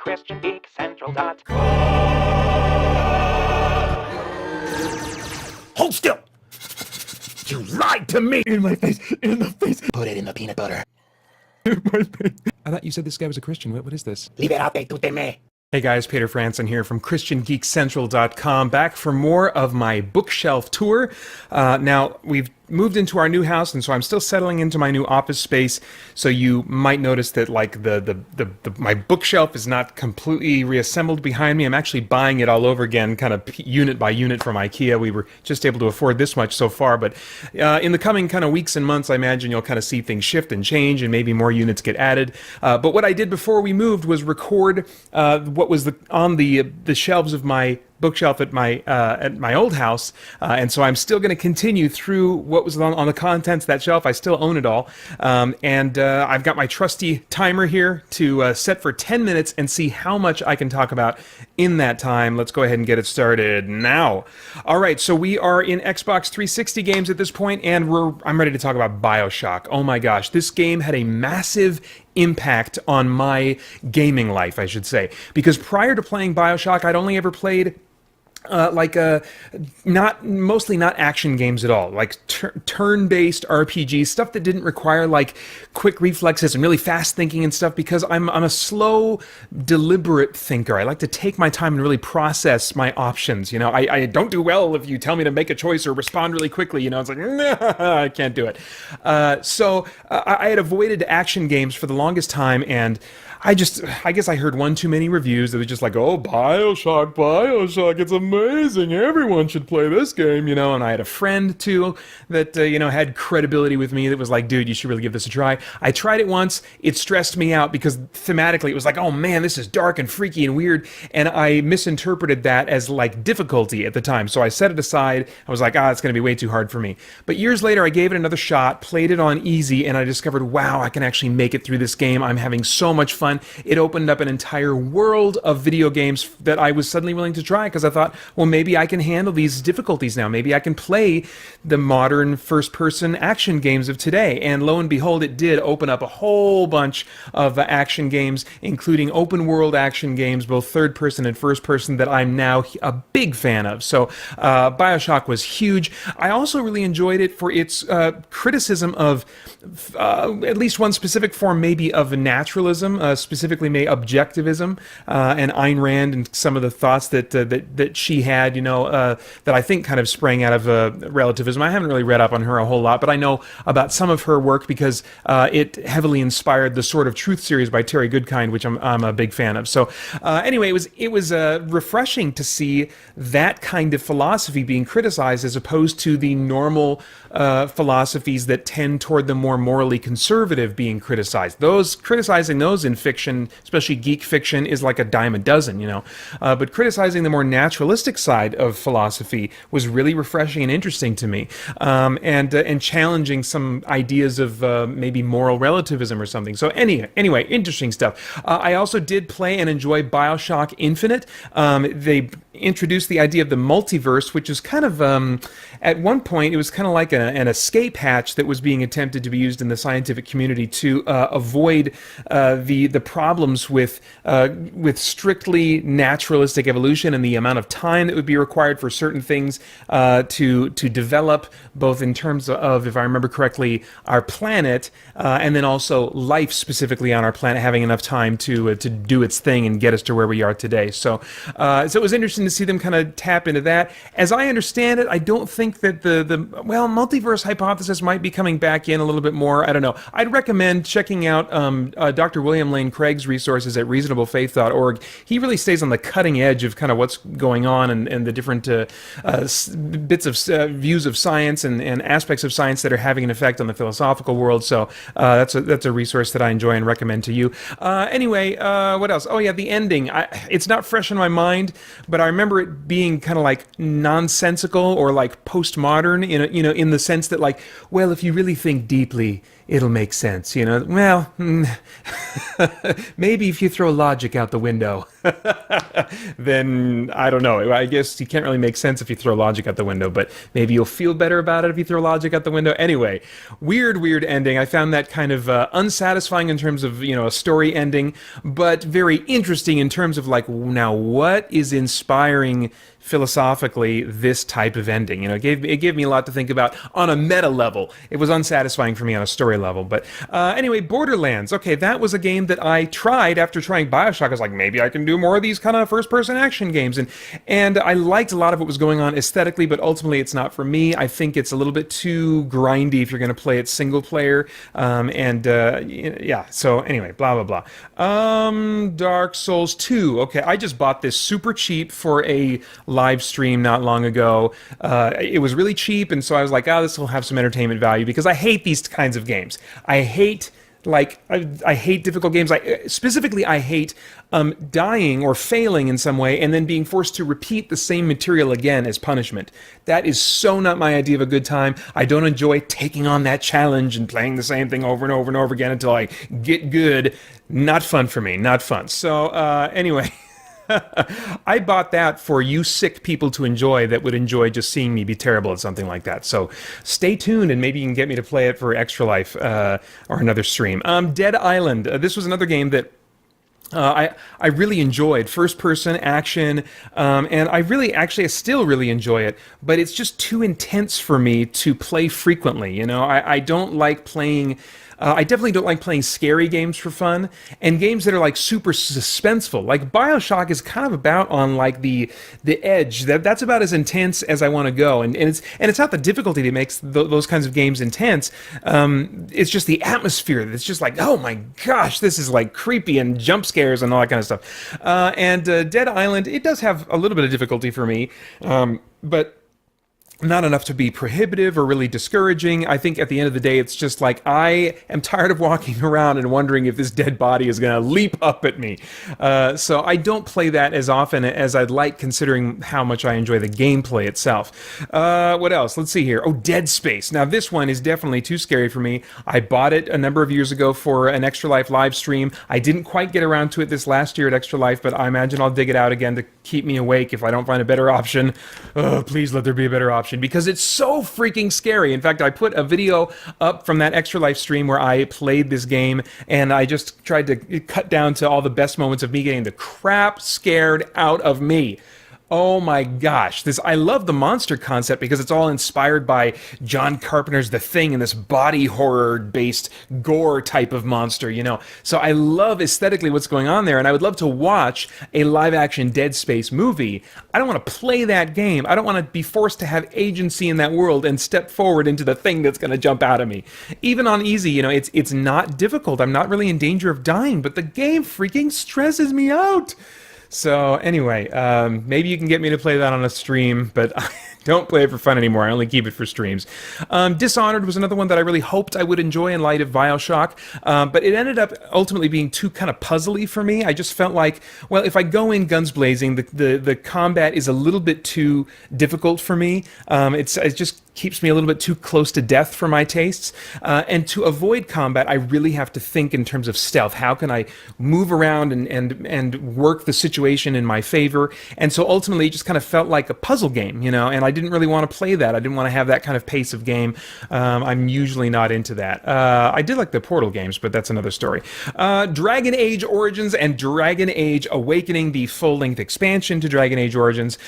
Hold still! You lied to me! In my face! In the face! Put it in the peanut butter. In my face! I thought you said this guy was a Christian. What is this? Liberate tu me. Hey guys, Peter Franson here from christiangeekcentral.com, back for more of my bookshelf tour. Now, we've moved into our new house, and so I'm still settling into my new office space, so you might notice that like my bookshelf is not completely reassembled behind me. I'm actually buying it all over again, kind of unit by unit from IKEA. We were just able to afford this much so far, but in the coming kind of weeks and months, I imagine you'll kind of see things shift and change, and maybe more units get added. But what I did before we moved was record what was on the shelves of my bookshelf at my old house, and so I'm still going to continue through what was on the contents of that shelf. I still own it all, and I've got my trusty timer here to set for 10 minutes and see how much I can talk about in that time. Let's go ahead and get it started now. All right, so we are in Xbox 360 games at this point, and I'm ready to talk about BioShock. Oh my gosh, this game had a massive impact on my gaming life, I should say, because prior to playing BioShock, I'd only ever played mostly not action games at all, like turn-based RPGs, stuff that didn't require like quick reflexes and really fast thinking and stuff, because I'm a slow, deliberate thinker. I like to take my time and really process my options. You know, I don't do well if you tell me to make a choice or respond really quickly. You know, it's like, nah, I can't do it. So I had avoided action games for the longest time, and I guess I heard one too many reviews that were just like, oh, BioShock, it's amazing, everyone should play this game, you know, and I had a friend, too, that, had credibility with me that was like, dude, you should really give this a try. I tried it once, it stressed me out because thematically it was like, oh man, this is dark and freaky and weird, and I misinterpreted that as like difficulty at the time, so I set it aside. I was like, it's going to be way too hard for me. But years later, I gave it another shot, played it on easy, and I discovered, wow, I can actually make it through this game. I'm having so much fun. It opened up an entire world of video games that I was suddenly willing to try, because I thought, well, maybe I can handle these difficulties now. Maybe I can play the modern first-person action games of today. And lo and behold, it did open up a whole bunch of action games, including open-world action games, both third-person and first-person, that I'm now a big fan of. So BioShock was huge. I also really enjoyed it for its criticism of at least one specific form, maybe of naturalism, specifically objectivism, and Ayn Rand and some of the thoughts that she had, that I think kind of sprang out of relativism. I haven't really read up on her a whole lot, but I know about some of her work because it heavily inspired the Sword of Truth series by Terry Goodkind, which I'm a big fan of. So anyway, it was refreshing to see that kind of philosophy being criticized as opposed to the normal philosophies that tend toward the more morally conservative being criticized. Criticizing those in fiction, especially geek fiction, is like a dime a dozen, but criticizing the more naturalistic side of philosophy was really refreshing and interesting to me, and challenging some ideas of maybe moral relativism or something. So anyway, interesting stuff. I also did play and enjoy BioShock Infinite. They introduced the idea of the multiverse, which is kind of, at one point, it was kind of like an escape hatch that was being attempted to be used in the scientific community to avoid the problems with strictly naturalistic evolution and the amount of time that would be required for certain things to develop, both in terms of, if I remember correctly, our planet, and then also life specifically on our planet having enough time to do its thing and get us to where we are today. So it was interesting to see them kind of tap into that. As I understand it, I don't think that the multiverse hypothesis might be coming back in a little bit more. I don't know. I'd recommend checking out Dr. William Lane Craig's resources at reasonablefaith.org. He really stays on the cutting edge of kind of what's going on and the different bits of views of science and aspects of science that are having an effect on the philosophical world. So that's a resource that I enjoy and recommend to you. Anyway, what else? Oh yeah, the ending. It's not fresh in my mind, but I remember it being kind of like nonsensical or like postmodern in the sense that, like, well, if you really think deeply, it'll make sense, you know. Well, maybe if you throw logic out the window, then I don't know. I guess you can't really make sense if you throw logic out the window, but maybe you'll feel better about it if you throw logic out the window. Anyway, weird ending. I found that kind of unsatisfying in terms of, you know, a story ending, but very interesting in terms of like, now what is inspiring philosophically this type of ending. You know, it gave me a lot to think about on a meta level. It was unsatisfying for me on a story level. But anyway, Borderlands. Okay, that was a game that I tried after trying Bioshock. I was like, maybe I can do more of these kind of first-person action games. And I liked a lot of what was going on aesthetically, but ultimately it's not for me. I think it's a little bit too grindy if you're going to play it single player. Yeah, so anyway, blah, blah, blah. Dark Souls 2. Okay, I just bought this super cheap for a live stream not long ago. It was really cheap, and so I was like, this will have some entertainment value, because I hate these kinds of games. I hate difficult games. Specifically, I hate dying or failing in some way and then being forced to repeat the same material again as punishment. That is so not my idea of a good time. I don't enjoy taking on that challenge and playing the same thing over and over and over again until I get good. Not fun for me. Not fun. So anyway... I bought that for you sick people to enjoy that would enjoy just seeing me be terrible at something like that. So stay tuned, and maybe you can get me to play it for Extra Life or another stream. Dead Island. This was another game that I really enjoyed. First-person action, and I still really enjoy it, but it's just too intense for me to play frequently. You know, I don't like playing... I definitely don't like playing scary games for fun, and games that are like super suspenseful. Like Bioshock is kind of about on like the edge. That's about as intense as I want to go, and it's not the difficulty that makes those kinds of games intense. It's just the atmosphere. It's just like, oh my gosh, this is like creepy, and jump scares and all that kind of stuff. Dead Island, it does have a little bit of difficulty for me, but not enough to be prohibitive or really discouraging. I think at the end of the day, it's just like, I am tired of walking around and wondering if this dead body is going to leap up at me. So I don't play that as often as I'd like, considering how much I enjoy the gameplay itself. What else? Let's see here. Oh, Dead Space. Now, this one is definitely too scary for me. I bought it a number of years ago for an Extra Life live stream. I didn't quite get around to it this last year at Extra Life, but I imagine I'll dig it out again to keep me awake if I don't find a better option. Please let there be a better option, because it's so freaking scary. In fact, I put a video up from that Extra Life stream where I played this game, and I just tried to cut down to all the best moments of me getting the crap scared out of me. Oh my gosh, I love the monster concept because it's all inspired by John Carpenter's The Thing and this body horror-based gore type of monster, you know. So I love aesthetically what's going on there, and I would love to watch a live-action Dead Space movie. I don't want to play that game. I don't want to be forced to have agency in that world and step forward into the thing that's going to jump out at me. Even on easy, you know, it's not difficult. I'm not really in danger of dying, but the game freaking stresses me out. So anyway, maybe you can get me to play that on a stream, but I don't play it for fun anymore. I only keep it for streams. Dishonored was another one that I really hoped I would enjoy in light of Bioshock, but it ended up ultimately being too kind of puzzly for me. I just felt like, well, if I go in guns blazing, the combat is a little bit too difficult for me. It just keeps me a little bit too close to death for my tastes. And to avoid combat, I really have to think in terms of stealth. How can I move around and work the situation in my favor? And so ultimately, it just kind of felt like a puzzle game, you know, and I didn't really want to play that. I didn't want to have that kind of pace of game. I'm usually not into that. I did like the Portal games, but that's another story. Dragon Age Origins and Dragon Age Awakening, the full-length expansion to Dragon Age Origins.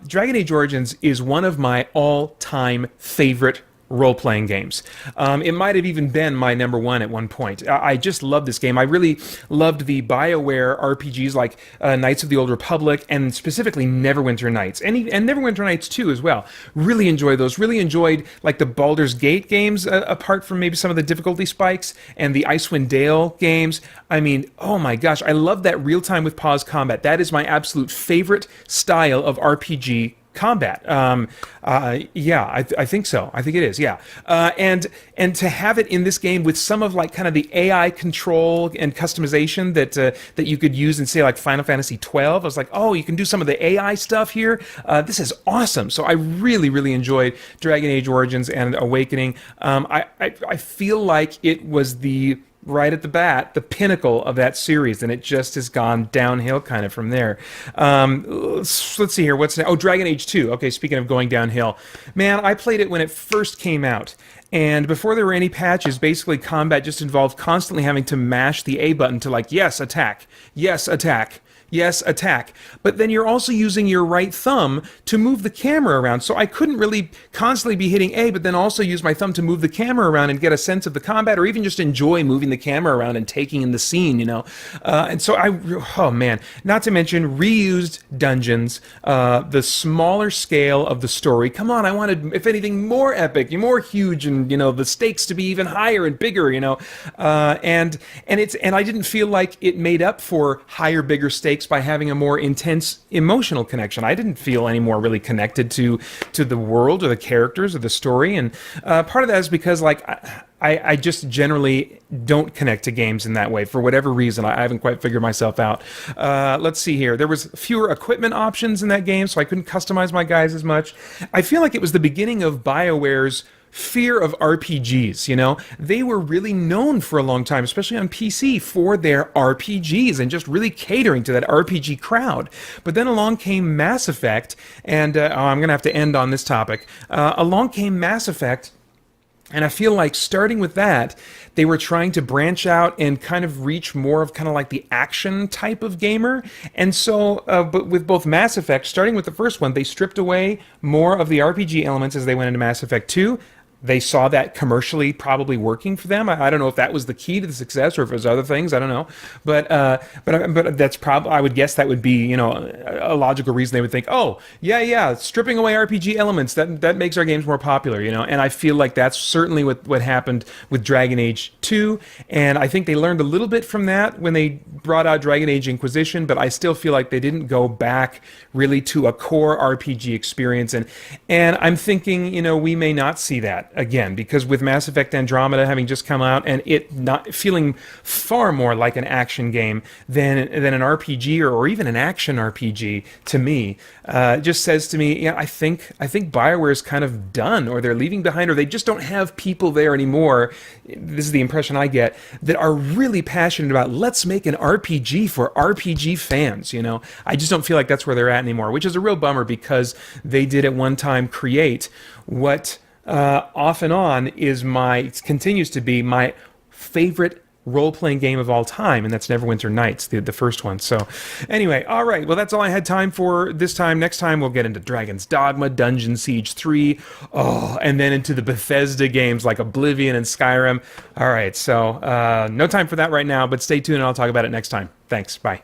Dragon Age Origins is one of my all-time favorite role-playing games. It might have even been my number one at one point. I just love this game. I really loved the BioWare RPGs like Knights of the Old Republic, and specifically Neverwinter Nights, and Neverwinter Nights 2 as well. Really enjoyed those. Really enjoyed like the Baldur's Gate games, apart from maybe some of the difficulty spikes, and the Icewind Dale games. I mean, oh my gosh, I love that real-time with pause combat. That is my absolute favorite style of RPG combat. Yeah, I think so. I think it is. Yeah, and to have it in this game with some of like kind of the AI control and customization that you could use in say like Final Fantasy 12. I was like, oh, you can do some of the AI stuff here. This is awesome. So I really enjoyed Dragon Age Origins and Awakening. I feel like it was right at the bat, the pinnacle of that series, and it just has gone downhill kind of from there. Let's see here. Dragon Age 2. Okay, speaking of going downhill. Man, I played it when it first came out, and before there were any patches, basically combat just involved constantly having to mash the A button to like, yes, attack, yes, attack. Yes, attack. But then you're also using your right thumb to move the camera around. So I couldn't really constantly be hitting A, but then also use my thumb to move the camera around and get a sense of the combat, or even just enjoy moving the camera around and taking in the scene, you know. And so oh man, not to mention reused dungeons, the smaller scale of the story. Come on, I wanted, if anything, more epic, more huge, and you know, the stakes to be even higher and bigger, you know. And I didn't feel like it made up for higher, bigger stakes by having a more intense emotional connection. I didn't feel any more really connected to the world or the characters or the story, and part of that is because like I just generally don't connect to games in that way for whatever reason. I haven't quite figured myself out. Let's see here. There was fewer equipment options in that game, so I couldn't customize my guys as much. I feel like it was the beginning of BioWare's fear of RPGs, you know? They were really known for a long time, especially on PC, for their RPGs and just really catering to that RPG crowd. But then along came Mass Effect, and I'm going to have to end on this topic. Along came Mass Effect, and I feel like starting with that, they were trying to branch out and kind of reach more of kind of like the action type of gamer. And so, but with both Mass Effect, starting with the first one, they stripped away more of the RPG elements as they went into Mass Effect 2. They saw that commercially probably working for them. I don't know if that was the key to the success or if it was other things. I don't know, but that's probably, I would guess that would be, you know, a logical reason they would think, oh yeah, stripping away RPG elements that makes our games more popular, you know. And I feel like that's certainly what happened with Dragon Age 2, and I think they learned a little bit from that when they brought out Dragon Age Inquisition, but I still feel like they didn't go back really to a core RPG experience, and I'm thinking, you know, we may not see that again, because with Mass Effect Andromeda having just come out and it not feeling far more like an action game than an RPG or even an action RPG to me, just says to me, yeah, I think BioWare is kind of done, or they're leaving behind, or they just don't have people there anymore. This is the impression I get, that are really passionate about, let's make an RPG for RPG fans, you know. I just don't feel like that's where they're at anymore, which is a real bummer, because they did at one time create what off and on continues to be my favorite role-playing game of all time, and that's Neverwinter Nights, the first one. So anyway, all right, well, that's all I had time for this time. Next time we'll get into Dragon's Dogma, Dungeon Siege 3, and then into the Bethesda games like Oblivion and Skyrim. All right, so no time for that right now, but stay tuned and I'll talk about it next time. Thanks, bye.